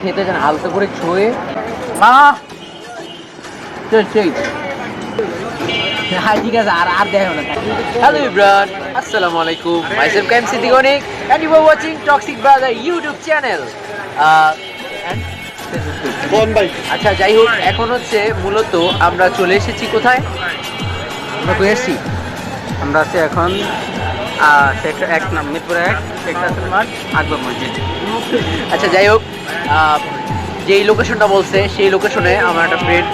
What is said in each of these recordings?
খেতে যেন হালকা করে ছুঁয়ে মা সেই হ্যাঁ ঠিক আছে আর দেখো না। হ্যালো ইব্রান, আসসালামু আলাইকুম, myself Kaim Siddique Anik and you are watching Toxic Brother YouTube channel and আচ্ছা যাই হোক, এখন হচ্ছে মূলত আমরা চলে এসেছি কোথায়, আমরা কই এসেছি, আমরা আছি এখন সেক্টর 1 মিরপুর 1 শেখ রাসেল মাঠ আকবর মসজিদ। আচ্ছা যাই হোক, যেই লোকেশনটা বলছে সেই লোকেশনে আমার একটা ফ্রেন্ড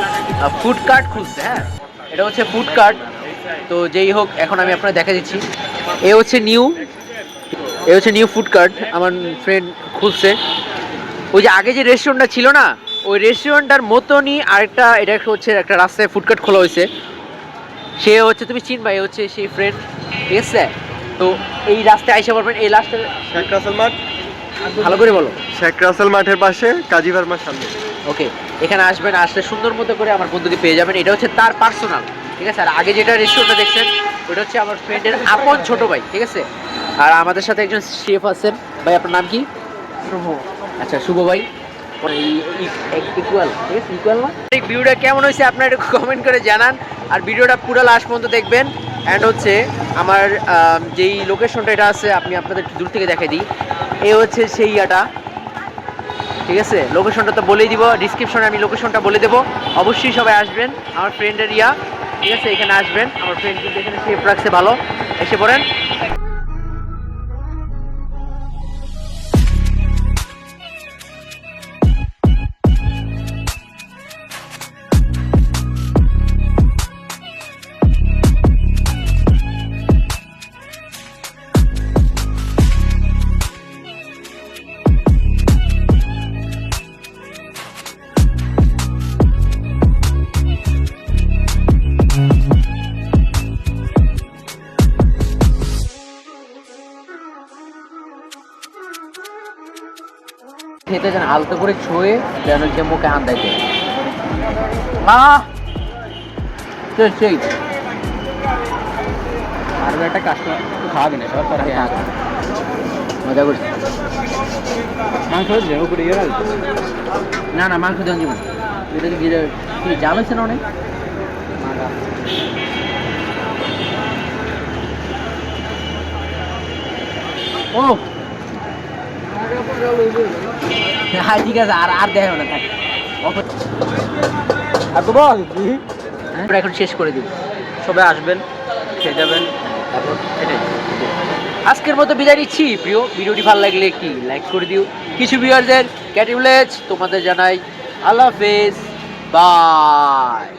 ফুড কার্ট খুলছে। হ্যাঁ, এটা হচ্ছে ফুড কার্ট। তো যেই হোক, এখন আমি আপনার দেখা দিচ্ছি, এ হচ্ছে নিউ ফুড কার্ট আমার ফ্রেন্ড খুলছে। ওই যে আগে যে রেস্টুরেন্টটা ছিল না, ওই রেস্টুরেন্টটার মতনই আরেকটা, এটা হচ্ছে একটা রাস্তায় ফুড কার্ট খোলা হয়েছে। সে হচ্ছে, তুমি চিনবা, এ হচ্ছে সেই ফ্রেন্ড, ঠিক আছে? তো এই রাস্তায় আইসা পারবেন, এই লাস্টে শেখ রাসেল মাঠ, ভালো করে বলো। শেখ রাসেল মাঠের পাশে কাজী ফার্মার সামনে। ওকে, এখানে আসবেন, আসলে সুন্দর মতো করে আমার বন্ধুকে পেয়ে যাবেন। এটা হচ্ছে তার পার্সোনাল, ঠিক আছে? আর আগে যেটা রেস্টুরেন্টটা দেখছেন, ওটা হচ্ছে আমার ফ্রেন্ডের আপন ছোট ভাই, ঠিক আছে? আর আমাদের সাথে একজন শেফ আছেন। ভাই আপনার নাম কি? শুভ। আচ্ছা, শুভ ভাই। ইকুয়াল, ঠিক আছে? ইকুয়াল না? এই ভিডিওটা কেমন হয়েছে আপনারা একটু কমেন্ট করে জানান। আর ভিডিওটা পুরো লাস্ট পর্যন্ত দেখবেন। অ্যান্ড হচ্ছে আমার যেই লোকেশনটা এটা আছে, আপনি আপনাদের দূর থেকে দেখাই দিই। এ হচ্ছে সেই ইয়াটা, ঠিক আছে? লোকেশনটা তো বলেই দিব, ডিসক্রিপশনে আমি লোকেশনটা বলে দেবো। অবশ্যই সবাই আসবেন, আমার ফ্রেন্ডের ইয়া, ঠিক আছে? এখানে আসবেন, আমার ফ্রেন্ড কিন্তু এখানে শেফ রাখছে ভালো, এসে পড়েন। খেতে যেন হালকা করে ছুঁয়ে যেন যে মুখে হাত দেয় মা সেই আর একটা কাস্টমার খাওয়াবি না, সবার পরে মজা করছি। মাংস দেবো করে ইয়ে না না, মাংস দেওয়া যাবে না। এটা কি জাল হয়েছে না অনেক? ও হ্যাঁ ঠিক আছে, আর দেখো না, থাক। আর তো বল আমরা এখন শেষ করে দিব। সবাই আসবেন, খেয়ে যাবেন, তারপর এটাই। আজকের মতো বিদায় নিচ্ছি। প্রিয়, ভিডিওটি ভালো লাগলে কি লাইক করে দিও। কিছু ভিউয়ারদের ক্যাটিভলেজ তোমাদের জানাই আল্লাহ হাফেজ, বাই।